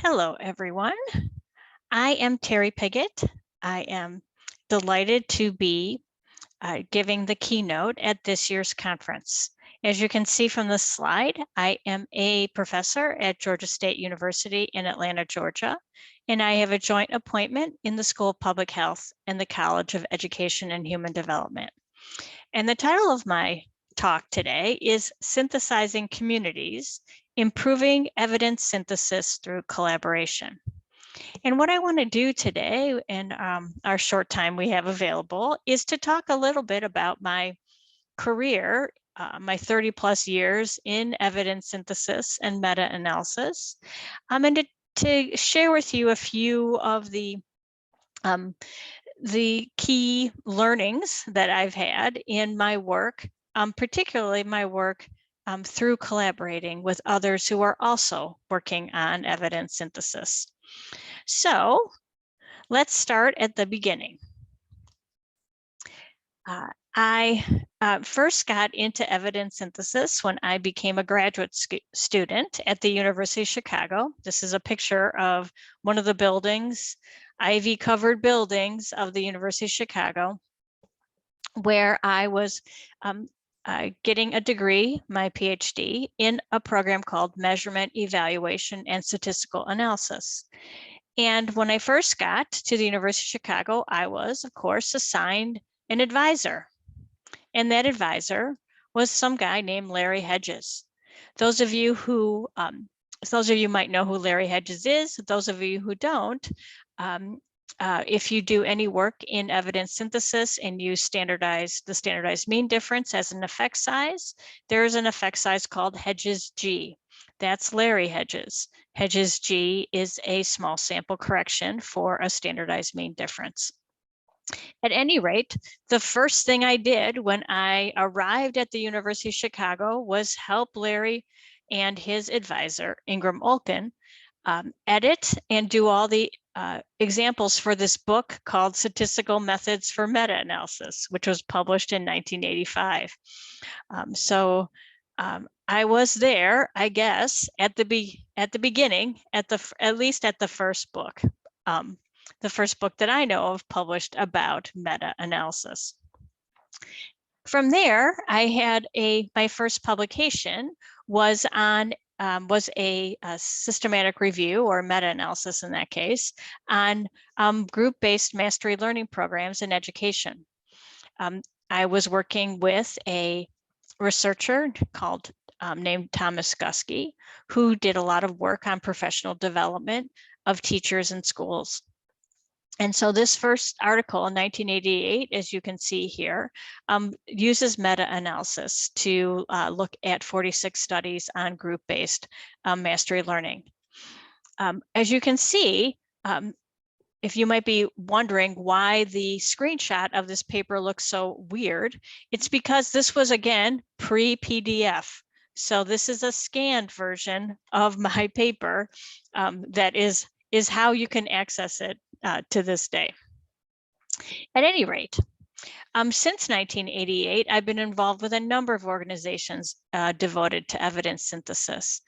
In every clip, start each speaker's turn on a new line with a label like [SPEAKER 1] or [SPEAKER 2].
[SPEAKER 1] Hello, everyone. I am Terri Pigott. I am delighted to be giving the keynote at this year's conference. As you can see from the slide, I am a professor at Georgia State University in Atlanta, Georgia, and I have a joint appointment in the School of Public Health and the College of Education and Human Development. And the title of my talk today is Synthesizing Communities, Improving Evidence Synthesis Through Collaboration. And what I want to do today in our short time we have available is to talk a little bit about my career, my 30 plus years in evidence synthesis and meta-analysis, and to share with you a few of the key learnings that I've had in my work, particularly my work through collaborating with others who are also working on evidence synthesis. So let's start at the beginning. I first got into evidence synthesis when I became a graduate student at the University of Chicago. This is a picture of one of the buildings, ivy-covered buildings of the University of Chicago, where I was getting a degree, my PhD, in a program called Measurement, Evaluation, and Statistical Analysis. And when I first got to the University of Chicago, I was, of course, assigned an advisor. And that advisor was some guy named Larry Hedges. Those of you might know who Larry Hedges is. Those of you who don't, if you do any work in evidence synthesis and use the standardized mean difference as an effect size, there is an effect size called Hedges G. That's Larry Hedges. Hedges G is a small sample correction for a standardized mean difference. At any rate, the first thing I did when I arrived at the University of Chicago was help Larry and his advisor, Ingram Olkin, edit and do all the examples for this book called Statistical Methods for Meta-Analysis, which was published in 1985. I was there, I guess, at the beginning, at least at the first book. The first book that I know of published about meta-analysis. From there, I had my first publication was a systematic review, or meta-analysis in that case, on group-based mastery learning programs in education. I was working with a researcher named Thomas Guskey, who did a lot of work on professional development of teachers in schools. And so this first article in 1988, as you can see here, uses meta-analysis to look at 46 studies on group-based mastery learning. As you can see, if you might be wondering why the screenshot of this paper looks so weird, it's because this was, again, pre-PDF. So this is a scanned version of my paper that is how you can access it to this day. At any rate, since 1988, I've been involved with a number of organizations devoted to evidence synthesis,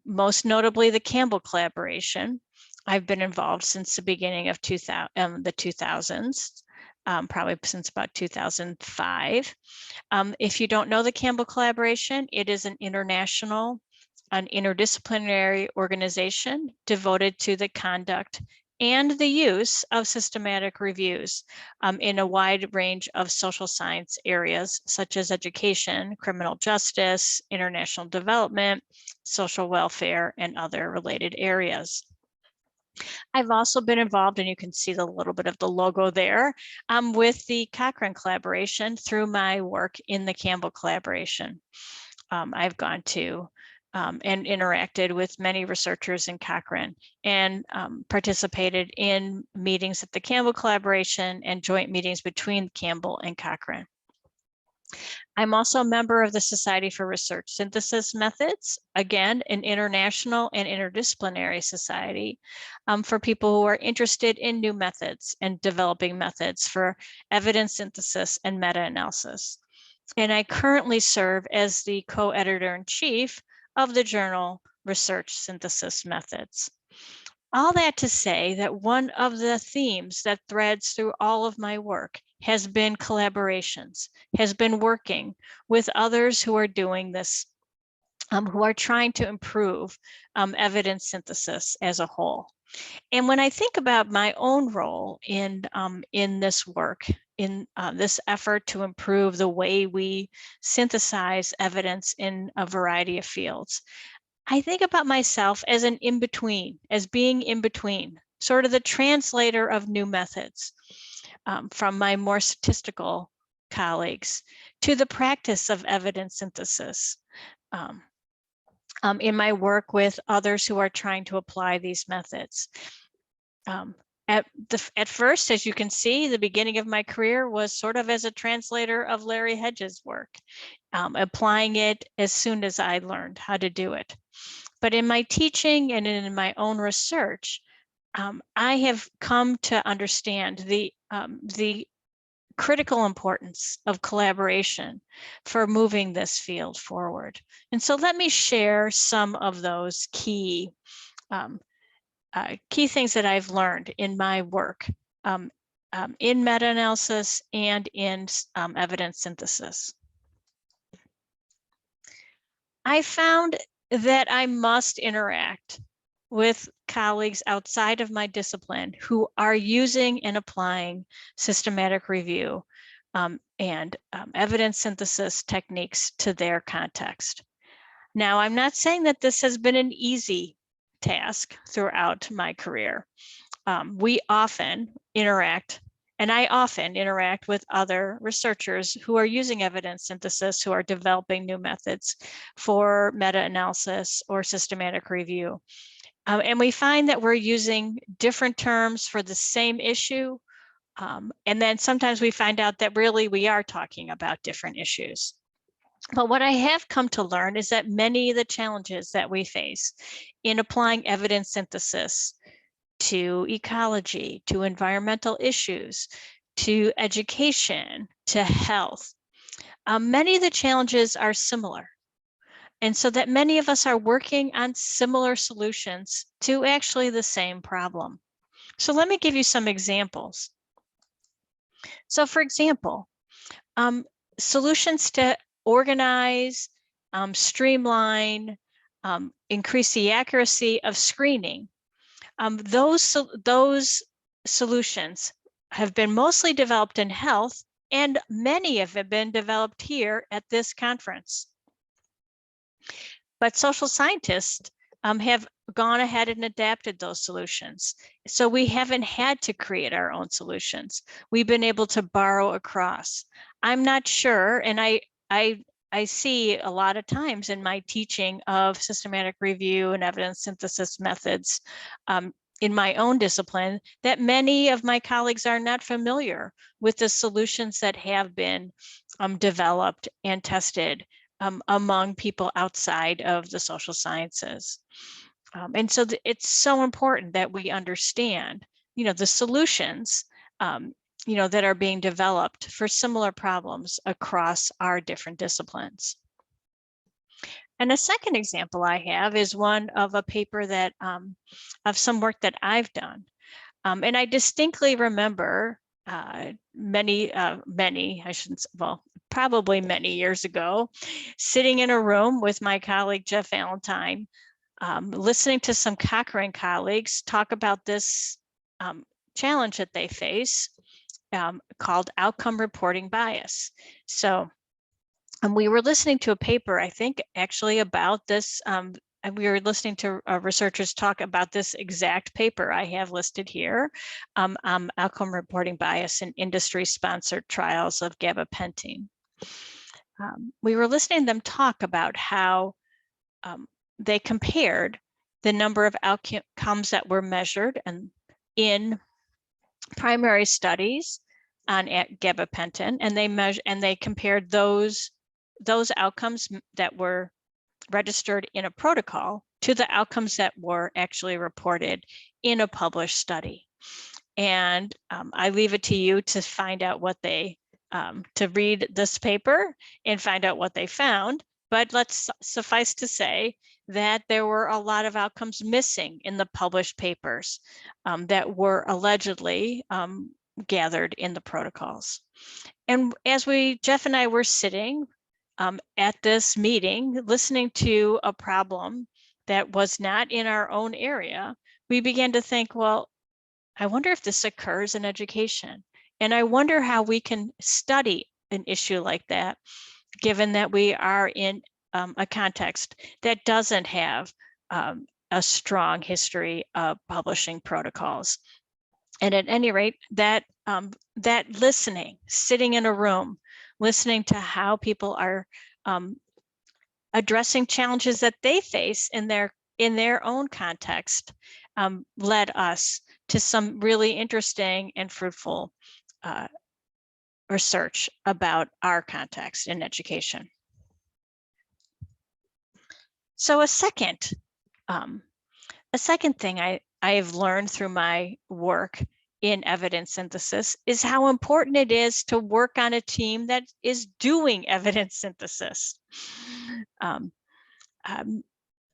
[SPEAKER 1] most notably the Campbell Collaboration. I've been involved since the beginning of the 2000s, probably since about 2005. If you don't know the Campbell Collaboration, it is an interdisciplinary organization devoted to the conduct and the use of systematic reviews in a wide range of social science areas, such as education, criminal justice, international development, social welfare, and other related areas. I've also been involved, and you can see the little bit of the logo there, with the Cochrane Collaboration through my work in the Campbell Collaboration. I've gone to and interacted with many researchers in Cochrane and participated in meetings at the Campbell Collaboration and joint meetings between Campbell and Cochrane. I'm also a member of the Society for Research Synthesis Methods, again, an international and interdisciplinary society for people who are interested in new methods and developing methods for evidence synthesis and meta-analysis. And I currently serve as the co-editor-in-chief of the journal research synthesis methods. All that to say that one of the themes that threads through all of my work has been collaborations, has been working with others who are doing this, who are trying to improve evidence synthesis as a whole. And when I think about my own role in this work, in this effort to improve the way we synthesize evidence in a variety of fields, I think about myself as an in-between, as being in between, sort of the translator of new methods from my more statistical colleagues to the practice of evidence synthesis. In my work with others who are trying to apply these methods. At first, as you can see, the beginning of my career was sort of as a translator of Larry Hedges' work, applying it as soon as I learned how to do it. But in my teaching and in my own research, I have come to understand the critical importance of collaboration for moving this field forward. And so let me share some of those key things that I've learned in my work in meta-analysis and in evidence synthesis. I found that I must interact with colleagues outside of my discipline who are using and applying systematic review and evidence synthesis techniques to their context. Now, I'm not saying that this has been an easy task throughout my career. We often interact, and I often interact with other researchers who are using evidence synthesis, who are developing new methods for meta-analysis or systematic review. And we find that we're using different terms for the same issue. And then sometimes we find out that really we are talking about different issues. But what I have come to learn is that many of the challenges that we face in applying evidence synthesis to ecology, to environmental issues, to education, to health, many of the challenges are similar. And so that many of us are working on similar solutions to actually the same problem. So let me give you some examples. So for example, solutions to organize, streamline, increase the accuracy of screening. Those solutions have been mostly developed in health, and many have been developed here at this conference. But social scientists have gone ahead and adapted those solutions. So we haven't had to create our own solutions. We've been able to borrow across. I'm not sure, and I see a lot of times in my teaching of systematic review and evidence synthesis methods in my own discipline, that many of my colleagues are not familiar with the solutions that have been developed and tested among people outside of the social sciences. And so it's so important that we understand, the solutions, that are being developed for similar problems across our different disciplines. And a second example I have is one of a paper that, of some work that I've done. And I distinctly remember probably many years ago, sitting in a room with my colleague, Jeff Valentine, listening to some Cochrane colleagues talk about this challenge that they face called outcome reporting bias. So we were listening to a paper, I think actually about this, and we were listening to researchers talk about this exact paper I have listed here, outcome reporting bias in industry-sponsored trials of gabapentin. We were listening to them talk about how they compared the number of outcomes that were measured and in primary studies on gabapentin, and they compared those outcomes that were registered in a protocol to the outcomes that were actually reported in a published study. And I leave it to you to find out what they, to read this paper and find out what they found. But let's suffice to say that there were a lot of outcomes missing in the published papers that were allegedly gathered in the protocols. And as Jeff and I were sitting at this meeting, listening to a problem that was not in our own area, we began to think, well, I wonder if this occurs in education. And I wonder how we can study an issue like that, given that we are in a context that doesn't have a strong history of publishing protocols. And at any rate, that listening, sitting in a room, listening to how people are addressing challenges that they face in their own context, led us to some really interesting and fruitful research about our context in education. So a second thing I've learned through my work in evidence synthesis is how important it is to work on a team that is doing evidence synthesis.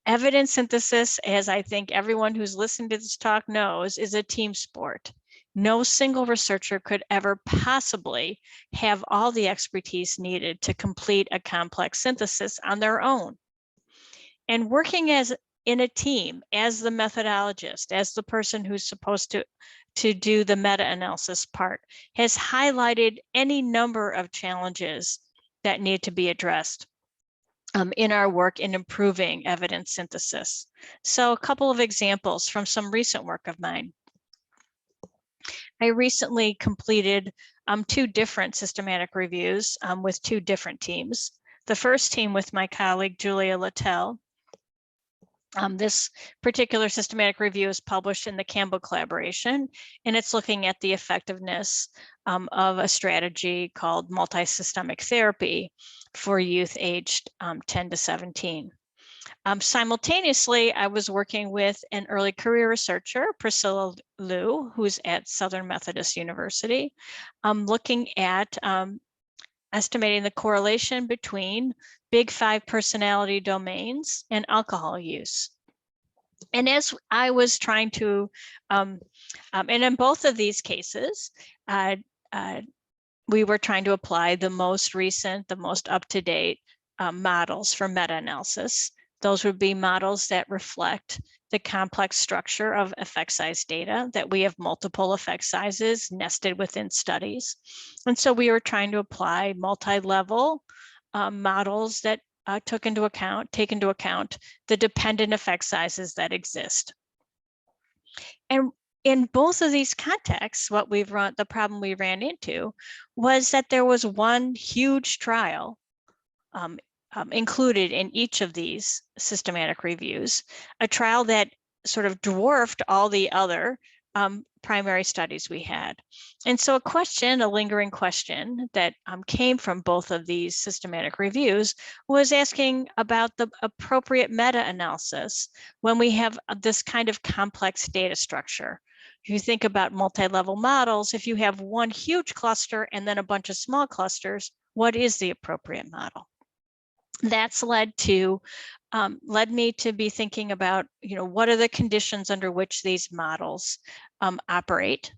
[SPEAKER 1] Evidence synthesis, as I think everyone who's listened to this talk knows, is a team sport. No single researcher could ever possibly have all the expertise needed to complete a complex synthesis on their own. And working in a team as the methodologist, as the person who's supposed to do the meta-analysis part, has highlighted any number of challenges that need to be addressed in our work in improving evidence synthesis. So a couple of examples from some recent work of mine. I recently completed 2 different systematic reviews with 2 different teams. The first team with my colleague, Julia Littell. This particular systematic review is published in the Campbell collaboration, and it's looking at the effectiveness of a strategy called multisystemic therapy for youth aged 10 to 17. Simultaneously, I was working with an early career researcher, Priscilla Liu, who's at Southern Methodist University, looking at estimating the correlation between Big 5 personality domains and alcohol use. And as I was trying to, and in both of these cases, we were trying to apply the most recent, the most up-to-date models for meta-analysis. Those would be models that reflect the complex structure of effect size data, that we have multiple effect sizes nested within studies. And so we were trying to apply multi-level models that take into account the dependent effect sizes that exist. And in both of these contexts, the problem we ran into was that there was one huge trial included in each of these systematic reviews, a trial that sort of dwarfed all the other primary studies we had. And so a lingering question that came from both of these systematic reviews was asking about the appropriate meta-analysis when we have this kind of complex data structure. If you think about multi-level models, if you have one huge cluster and then a bunch of small clusters, what is the appropriate model? That's led me to be thinking about, what are the conditions under which these models operate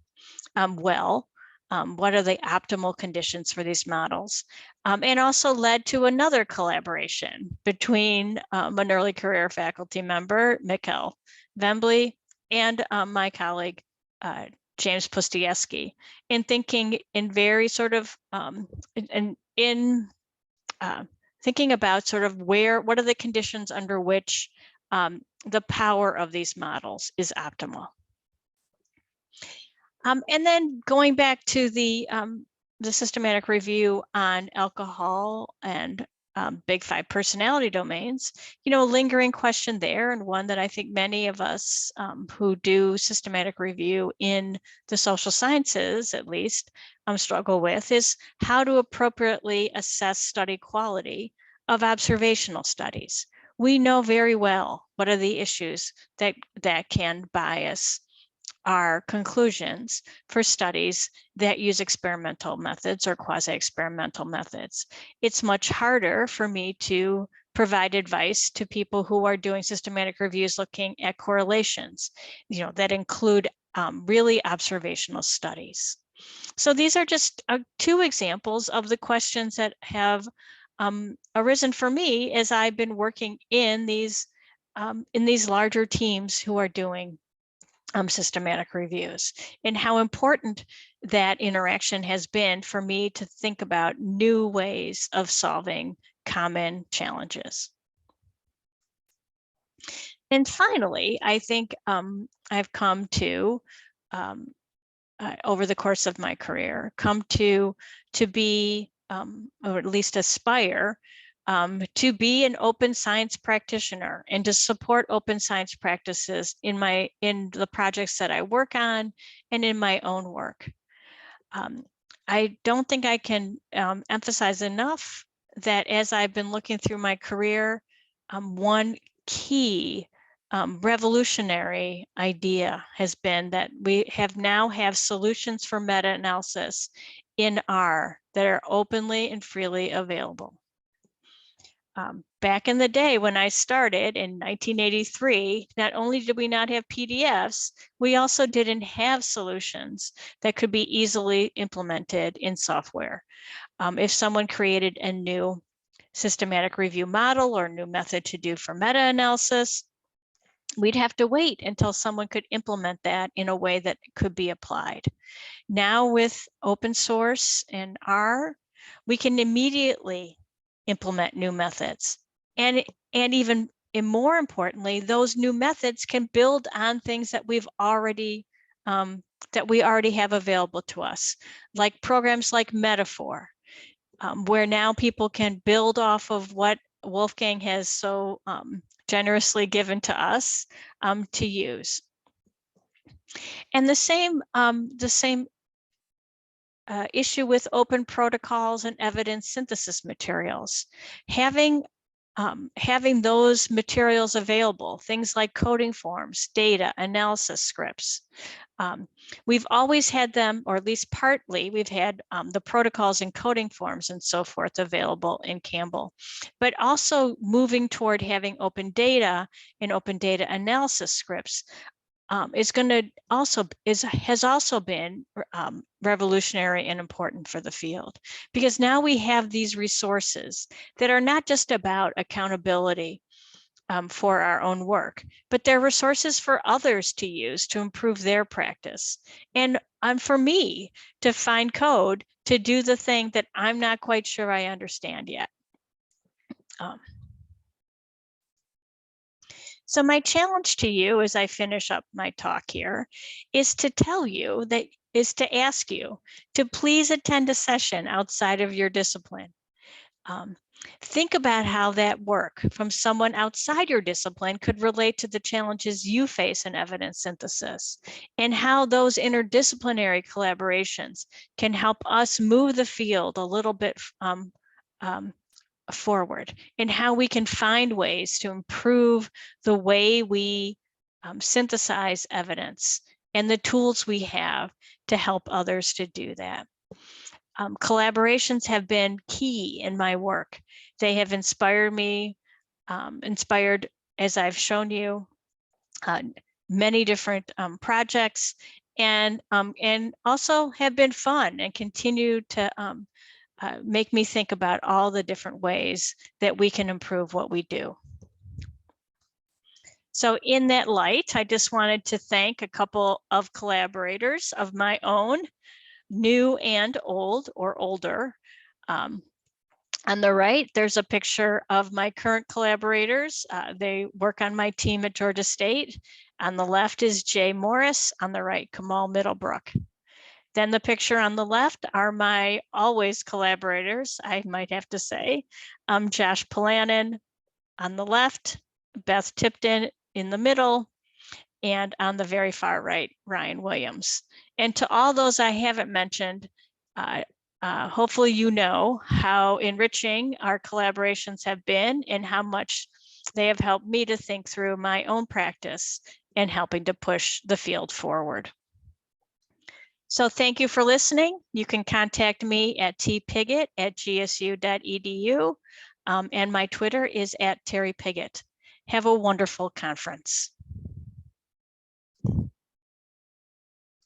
[SPEAKER 1] well? What are the optimal conditions for these models? And also led to another collaboration between an early career faculty member, Mikkel Vembley, and my colleague, James Pustiewski, in thinking in very sort of, thinking about sort of what are the conditions under which the power of these models is optimal. And then going back to the systematic review on alcohol and Big 5 personality domains, a lingering question there, and one that I think many of us who do systematic review in the social sciences, at least, struggle with, is how to appropriately assess study quality of observational studies. We know very well what are the issues that can bias our conclusions for studies that use experimental methods or quasi-experimental methods. It's much harder for me to provide advice to people who are doing systematic reviews looking at correlations, that include really observational studies. So these are just 2 examples of the questions that have arisen for me as I've been working in these larger teams who are doing systematic reviews, and how important that interaction has been for me to think about new ways of solving common challenges. And finally, I think I've come to, over the course of my career, come to be, or at least aspire, to be an open science practitioner and to support open science practices in the projects that I work on and in my own work. I don't think I can emphasize enough that as I've been looking through my career, one key revolutionary idea has been that we now have solutions for meta-analysis in R that are openly and freely available. Back in the day when I started in 1983, not only did we not have PDFs, we also didn't have solutions that could be easily implemented in software. If someone created a new systematic review model or new method to do for meta-analysis, we'd have to wait until someone could implement that in a way that could be applied. Now with open source and R, we can immediately implement new methods. And even more importantly, those new methods can build on things that we already have available to us, like programs like Metaphor, where now people can build off of what Wolfgang has so generously given to us to use. And the same issue with open protocols and evidence synthesis materials. Having those materials available, things like coding forms, data, analysis scripts. We've always had them, or at least partly, we've had the protocols and coding forms and so forth available in Campbell, but also moving toward having open data and open data analysis scripts has also been revolutionary and important for the field, because now we have these resources that are not just about accountability for our own work, but they're resources for others to use to improve their practice, and for me to find code to do the thing that I'm not quite sure I understand yet. So my challenge to you as I finish up my talk here is to ask you to please attend a session outside of your discipline. Think about how that work from someone outside your discipline could relate to the challenges you face in evidence synthesis, and how those interdisciplinary collaborations can help us move the field a little bit forward, and how we can find ways to improve the way we synthesize evidence and the tools we have to help others to do that. Collaborations have been key in my work. They have inspired me, as I've shown you, many different projects, and also have been fun and continue to make me think about all the different ways that we can improve what we do. So in that light, I just wanted to thank a couple of collaborators of my own, new and old or older. On the right, there's a picture of my current collaborators. They work on my team at Georgia State. On the left is Jay Morris, on the right, Kamal Middlebrook. Then the picture on the left are my always collaborators, I might have to say. Josh Polanin on the left, Beth Tipton in the middle, and on the very far right, Ryan Williams. And to all those I haven't mentioned, hopefully you know how enriching our collaborations have been and how much they have helped me to think through my own practice and helping to push the field forward. So thank you for listening. You can contact me at tpigott@gsu.edu. and my Twitter is @Terri Pigott. Have a wonderful conference.